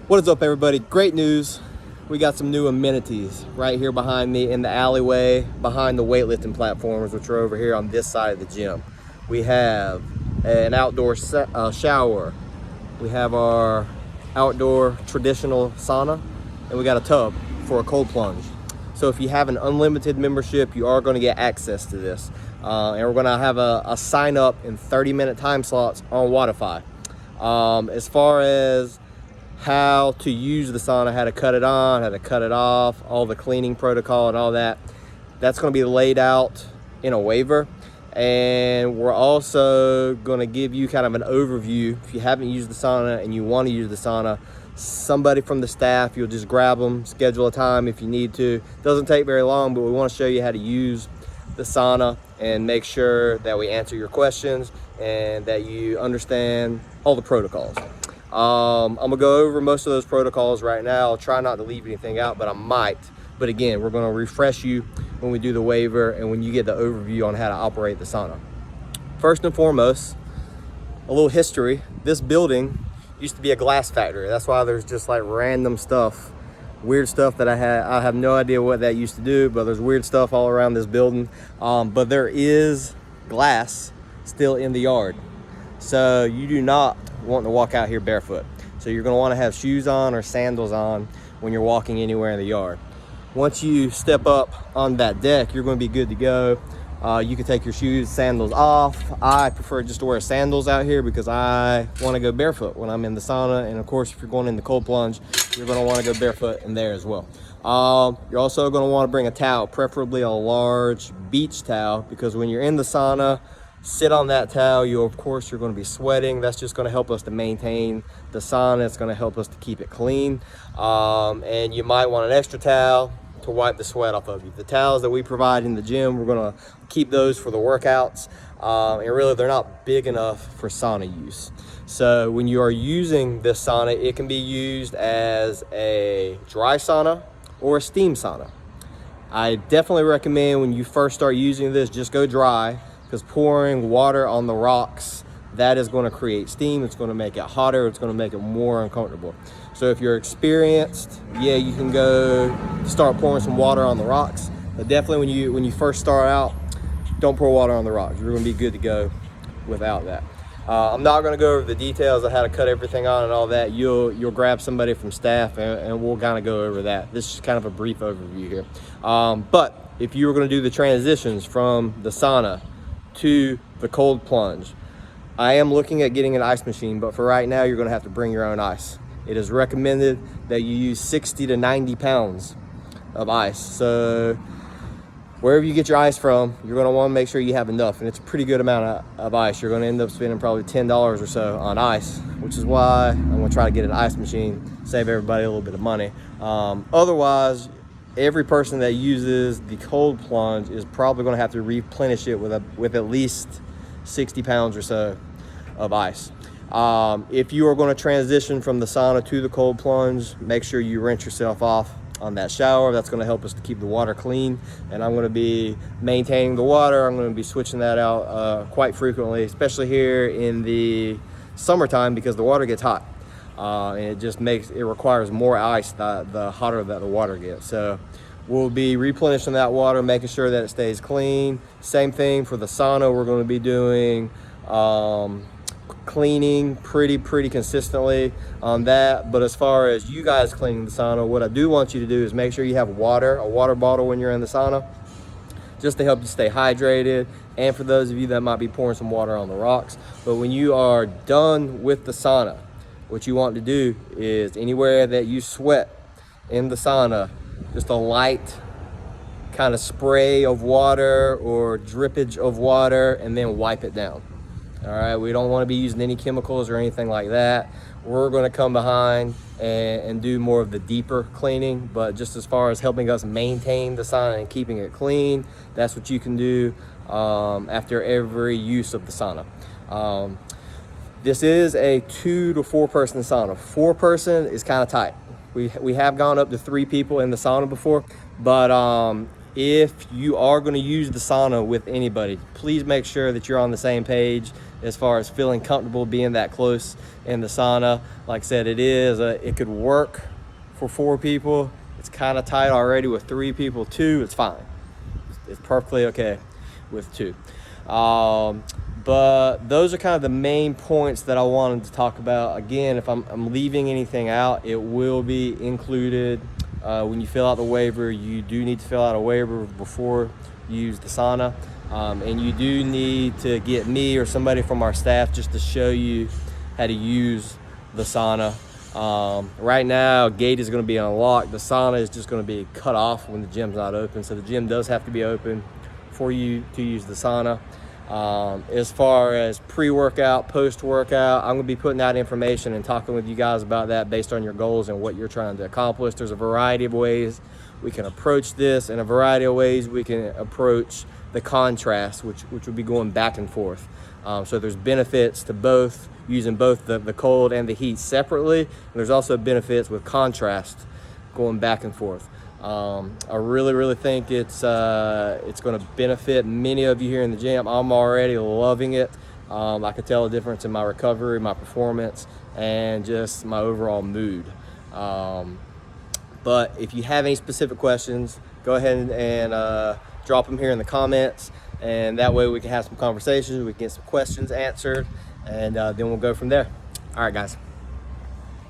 What is up, everybody? Great news. We got some new amenities right here behind me in the alleyway behind the weightlifting platforms, which are over here on this side of the gym. We have an outdoor shower. We have our outdoor traditional sauna, and we got a tub for a cold plunge. So if you have an unlimited membership, you are going to get access to this. And we're going to have a sign up in 30-minute time slots on Wi-Fi. As far as how to use the sauna, how to cut it on, how to cut it off, all the cleaning protocol and all that, that's going to be laid out in a waiver. And we're also going to give you kind of an overview. If you haven't used the sauna and you want to use the sauna, somebody from the staff, you'll just grab them, schedule a time if you need to. Doesn't take very long, but we want to show you how to use the sauna and make sure that we answer your questions and that you understand all the protocols. I'm gonna go over most of those protocols right now. I'll try not to leave anything out, but I might. But again, we're gonna refresh you when we do the waiver and when you get the overview on how to operate the sauna. First and foremost, a little history. This building used to be a glass factory. That's why there's just like random stuff, weird stuff that I have no idea what that used to do, but there's weird stuff all around this building. But there is glass still in the yard. So you do not want to walk out here barefoot. So you're going to want to have shoes on or sandals on when you're walking anywhere in the yard. Once you step up on that deck, you're going to be good to go. You can take your shoes, sandals off. I prefer just to wear sandals out here because I want to go barefoot when I'm in the sauna. And of course, if you're going in the cold plunge, you're going to want to go barefoot in there as well. You're also going to want to bring a towel, preferably a large beach towel, because when you're in the sauna, sit on that towel, you're going to be sweating. That's just going to help us to maintain the sauna. It's going to help us to keep it clean. And you might want an extra towel to wipe the sweat off of you. The towels that we provide in the gym, we're going to keep those for the workouts. And really, they're not big enough for sauna use. So when you are using this sauna, it can be used as a dry sauna or a steam sauna. I definitely recommend when you first start using this, just go dry, because pouring water on the rocks, that is going to create steam. It's going to make it hotter. It's going to make it more uncomfortable. So if you're experienced, yeah, you can go start pouring some water on the rocks. But definitely when you first start out, don't pour water on the rocks. You're going to be good to go without that. I'm not going to go over the details of how to cut everything on and all that. You'll grab somebody from staff and we'll kind of go over that. This is kind of a brief overview here. But if you were going to do the transitions from the sauna to the cold plunge, I am looking at getting an ice machine, but for right now, you're going to have to bring your own ice. It is recommended that you use 60 to 90 pounds of ice. So wherever you get your ice from, you're going to want to make sure you have enough, and it's a pretty good amount of ice. You're going to end up spending probably $10 or so on ice, which is why I'm going to try to get an ice machine, save everybody a little bit of money. Otherwise, every person that uses the cold plunge is probably going to have to replenish it with at least 60 pounds or so of ice. If you are going to transition from the sauna to the cold plunge, make sure you rinse yourself off on that shower. That's going to help us to keep the water clean. And I'm going to be maintaining the water. I'm going to be switching that out quite frequently, especially here in the summertime, because the water gets hot. And it requires more ice the hotter that the water gets. So we'll be replenishing that water, making sure that it stays clean. Same thing for the sauna. We're going to be doing cleaning pretty consistently on that. But as far as you guys cleaning the sauna, what I do want you to do is make sure you have a water bottle when you're in the sauna, just to help you stay hydrated, and for those of you that might be pouring some water on the rocks. But when you are done with the sauna, what you want to do is anywhere that you sweat in the sauna, just a light kind of spray of water or drippage of water, and then wipe it down. All right, we don't want to be using any chemicals or anything like that. We're going to come behind and do more of the deeper cleaning, but just as far as helping us maintain the sauna and keeping it clean, that's what you can do after every use of the sauna. This is a 2 to 4 person sauna. 4 person is kind of tight. We have gone up to 3 people in the sauna before, but if you are going to use the sauna with anybody, please make sure that you're on the same page as far as feeling comfortable being that close in the sauna. Like I said, it could work for 4 people. It's kind of tight already with 3 people. 2, it's fine. It's perfectly okay with 2. But those are kind of the main points that I wanted to talk about. Again, if I'm leaving anything out, it will be included. When you fill out the waiver, you do need to fill out a waiver before you use the sauna. And you do need to get me or somebody from our staff just to show you how to use the sauna. Right now, gate is going to be unlocked. The sauna is just going to be cut off when the gym's not open. So the gym does have to be open for you to use the sauna. As far as pre-workout, post-workout, I'm going to be putting out information and talking with you guys about that based on your goals and what you're trying to accomplish. There's a variety of ways we can approach this, and a variety of ways we can approach the contrast, which would be going back and forth. So there's benefits to both, using both the cold and the heat separately. And there's also benefits with contrast going back and forth. I really think it's going to benefit many of you here in the gym. I'm already loving it. I can tell a difference in my recovery, my performance, and just my overall mood. But if you have any specific questions, go ahead and drop them here in the comments, and that way we can have some conversations, we can get some questions answered, and then we'll go from there. All right, guys.